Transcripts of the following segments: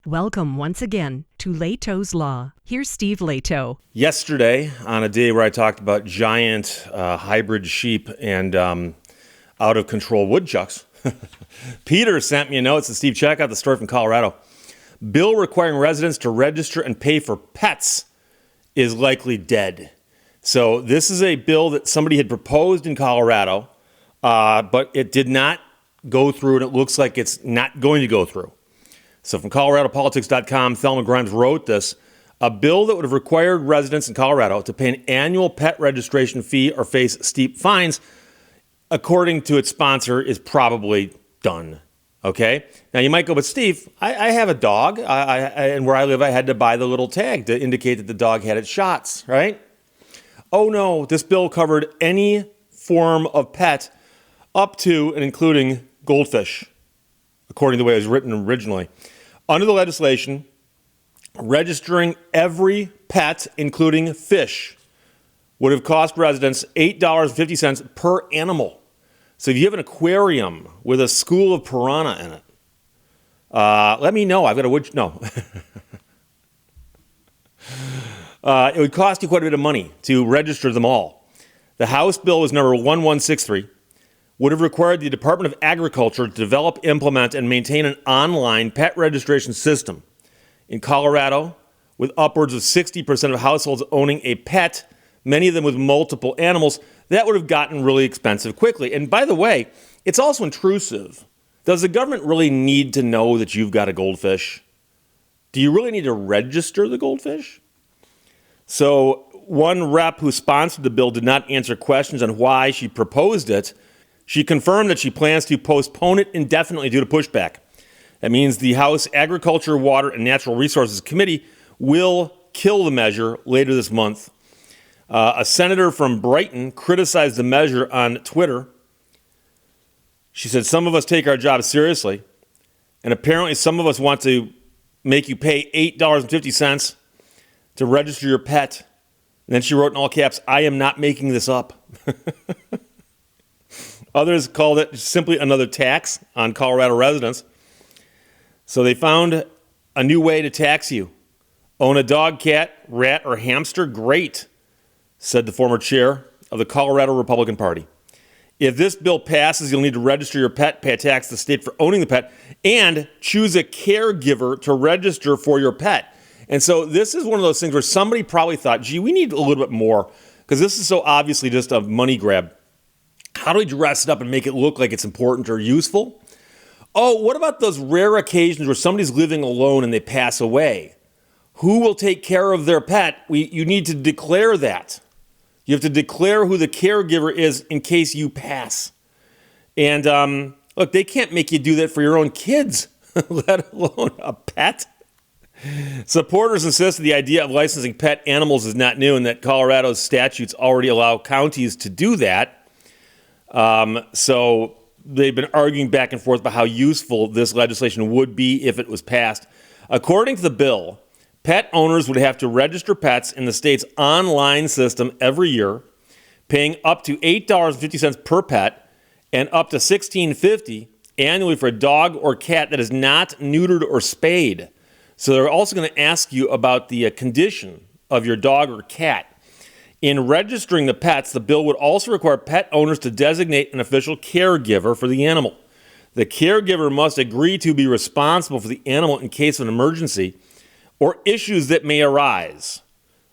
Welcome once again to Lehto's Law. Here's Steve Lehto. Yesterday, on a day where I talked about giant hybrid sheep and out-of-control woodchucks, Peter sent me a note. Said, Steve, check out the story from Colorado. Bill requiring residents to register and pay for pets is likely dead. So this is a bill that somebody had proposed in Colorado, but it did not go through, and it looks like it's not going to go through. So from ColoradoPolitics.com, Thelma Grimes wrote this. A bill that would have required residents in Colorado to pay an annual pet registration fee or face steep fines, according to its sponsor, is probably done. Okay? Now you might go, but Steve, I have a dog, and where I live, I had to buy the little tag to indicate that the dog had its shots, right? Oh no, this bill covered any form of pet up to and including goldfish, according to the way it was written originally. Under the legislation, registering every pet, including fish, would have cost residents $8.50 per animal. So if you have an aquarium with a school of piranha in it, let me know. I've got a wood. No. It would cost you quite a bit of money to register them all. The House bill was number 1163. Would have required the Department of Agriculture to develop, implement, and maintain an online pet registration system. In Colorado, with upwards of 60% of households owning a pet, many of them with multiple animals, that would have gotten really expensive quickly. And by the way, it's also intrusive. Does the government really need to know that you've got a goldfish? Do you really need to register the goldfish? So one rep who sponsored the bill did not answer questions on why she proposed it. She confirmed that she plans to postpone it indefinitely due to pushback. That means the House Agriculture, Water, and Natural Resources Committee will kill the measure later this month. A senator from Brighton criticized the measure on Twitter. She said, some of us take our job seriously, and apparently some of us want to make you pay $8.50 to register your pet. And then she wrote in all caps, I am not making this up. Others called it simply another tax on Colorado residents. So they found a new way to tax you. Own a dog, cat, rat, or hamster? Great, said the former chair of the Colorado Republican Party. If this bill passes, you'll need to register your pet, pay a tax to the state for owning the pet, and choose a caregiver to register for your pet. And so this is one of those things where somebody probably thought, gee, we need a little bit more, because this is so obviously just a money grab. How do we dress it up and make it look like it's important or useful? Oh, what about those rare occasions where somebody's living alone and they pass away? Who will take care of their pet? You need to declare that. You have to declare who the caregiver is in case you pass. And look, they can't make you do that for your own kids, let alone a pet. Supporters insist that the idea of licensing pet animals is not new and that Colorado's statutes already allow counties to do that. So they've been arguing back and forth about how useful this legislation would be if it was passed. According to the bill, pet owners would have to register pets in the state's online system every year, paying up to $8.50 per pet and up to $16.50 annually for a dog or cat that is not neutered or spayed. So they're also going to ask you about the condition of your dog or cat. In registering the pets, the bill would also require pet owners to designate an official caregiver for the animal. The caregiver must agree to be responsible for the animal in case of an emergency or issues that may arise.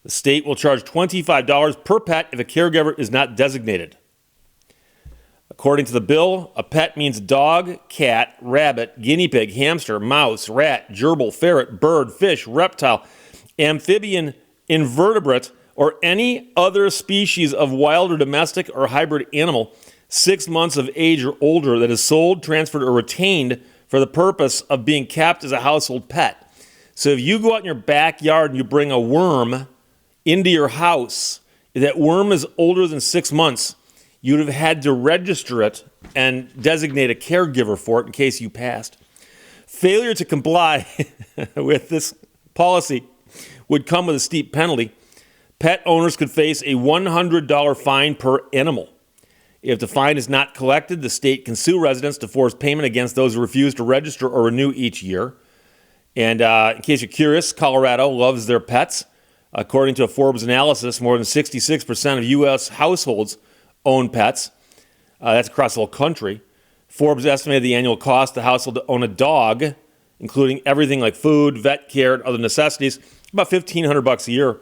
The state will charge $25 per pet if a caregiver is not designated. According to the bill, a pet means dog, cat, rabbit, guinea pig, hamster, mouse, rat, gerbil, ferret, bird, fish, reptile, amphibian, invertebrate, or any other species of wild or domestic or hybrid animal 6 months of age or older that is sold, transferred, or retained for the purpose of being kept as a household pet. So if you go out in your backyard and you bring a worm into your house, if that worm is older than 6 months, you'd have had to register it and designate a caregiver for it in case you passed. Failure to comply with this policy would come with a steep penalty. Pet owners could face a $100 fine per animal. If the fine is not collected, the state can sue residents to force payment against those who refuse to register or renew each year. And in case you're curious, Colorado loves their pets. According to a Forbes analysis, more than 66% of U.S. households own pets. That's across the whole country. Forbes estimated the annual cost of the household to own a dog, including everything like food, vet care, and other necessities, about $1,500 a year.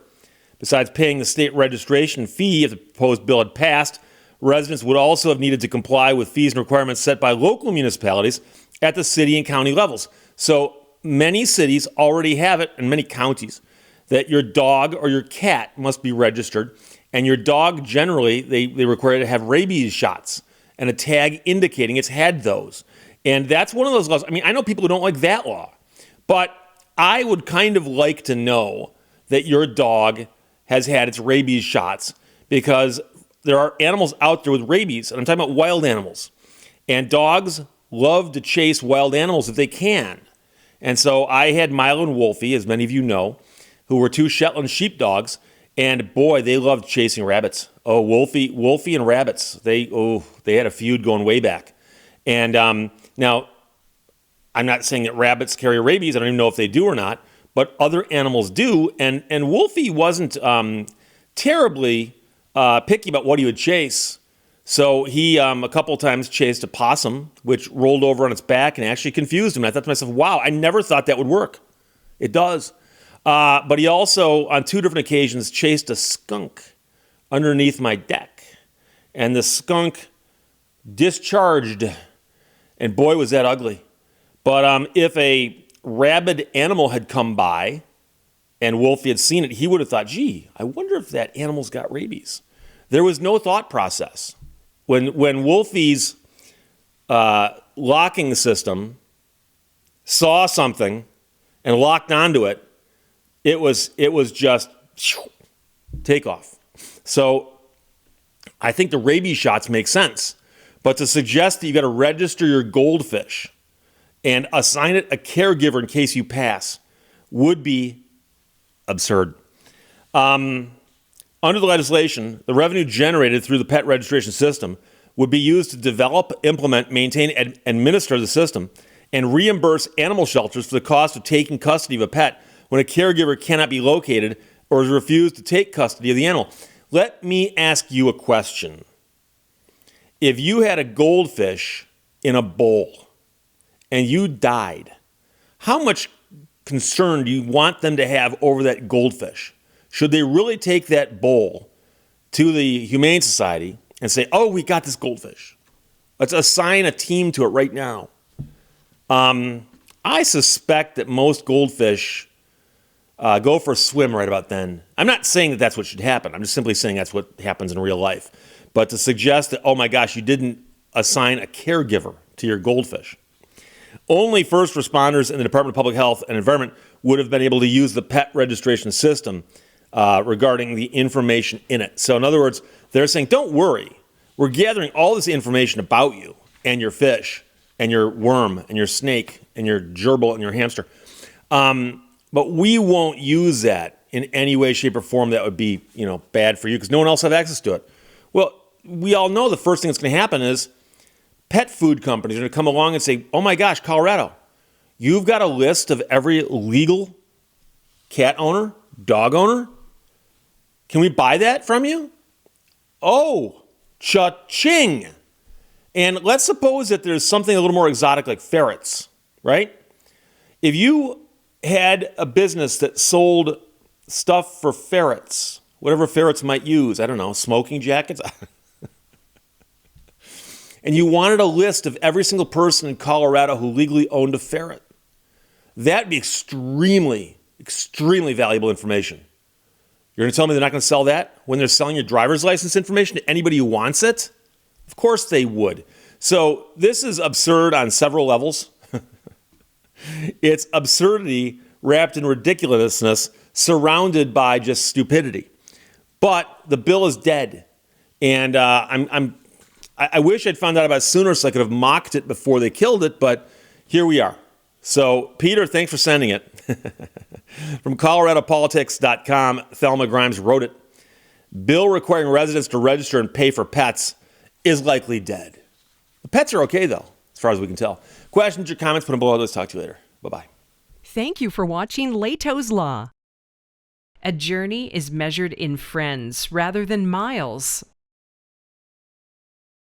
Besides paying the state registration fee if the proposed bill had passed, residents would also have needed to comply with fees and requirements set by local municipalities at the city and county levels. So many cities already have it, and many counties, that your dog or your cat must be registered. And your dog, generally, they require to have rabies shots and a tag indicating it's had those. And that's one of those laws. I mean, I know people who don't like that law, but I would kind of like to know that your dog has had its rabies shots, because there are animals out there with rabies, and I'm talking about wild animals. And dogs love to chase wild animals if they can. And so I had Milo and Wolfie, as many of you know, who were two Shetland sheepdogs, and boy, they loved chasing rabbits. Oh, Wolfie and rabbits. They had a feud going way back. And now, I'm not saying that rabbits carry rabies. I don't even know if they do or not, but other animals do. And Wolfie wasn't terribly picky about what he would chase. So he a couple times chased a possum, which rolled over on its back and actually confused him. And I thought to myself, wow, I never thought that would work. It does. But he also, on 2 different occasions, chased a skunk underneath my deck. And the skunk discharged, and boy, was that ugly. But if a rabid animal had come by and Wolfie had seen it, he would have thought, gee, I wonder if that animal's got rabies. There was no thought process. When Wolfie's locking system saw something and locked onto it, it was just take off. So I think the rabies shots make sense. But to suggest that you got to register your goldfish and assign it a caregiver in case you pass would be absurd. Under the legislation, the revenue generated through the pet registration system would be used to develop, implement, maintain, and administer the system, and reimburse animal shelters for the cost of taking custody of a pet when a caregiver cannot be located or is refused to take custody of the animal. Let me ask you a question. If you had a goldfish in a bowl and you died, how much concern do you want them to have over that goldfish? Should they really take that bowl to the Humane Society and say, oh, we got this goldfish. Let's assign a team to it right now. I suspect that most goldfish go for a swim right about then. I'm not saying that that's what should happen. I'm just simply saying that's what happens in real life. But to suggest that, oh my gosh, you didn't assign a caregiver to your goldfish. Only first responders in the Department of Public Health and Environment would have been able to use the pet registration system regarding the information in it. So in other words, they're saying, don't worry. We're gathering all this information about you and your fish and your worm and your snake and your gerbil and your hamster. But we won't use that in any way, shape, or form that would be, bad for you because no one else has access to it. Well, we all know the first thing that's going to happen is pet food companies are going to come along and say, oh my gosh, Colorado, you've got a list of every legal cat owner, dog owner? Can we buy that from you? Oh, cha-ching. And let's suppose that there's something a little more exotic like ferrets, right? If you had a business that sold stuff for ferrets, whatever ferrets might use, I don't know, smoking jackets, and you wanted a list of every single person in Colorado who legally owned a ferret, that'd be extremely, extremely valuable information. You're going to tell me they're not going to sell that when they're selling your driver's license information to anybody who wants it? Of course they would. So this is absurd on several levels. It's absurdity wrapped in ridiculousness, surrounded by just stupidity. But the bill is dead, and I wish I'd found out about it sooner so I could have mocked it before they killed it. But here we are. So Peter, thanks for sending it. From ColoradoPolitics.com, Thelma Grimes wrote it. Bill requiring residents to register and pay for pets is likely dead. The pets are okay, though, as far as we can tell. Questions or comments, put them below. Let's talk to you later. Bye-bye. Thank you for watching Lehto's Law. A journey is measured in friends rather than miles.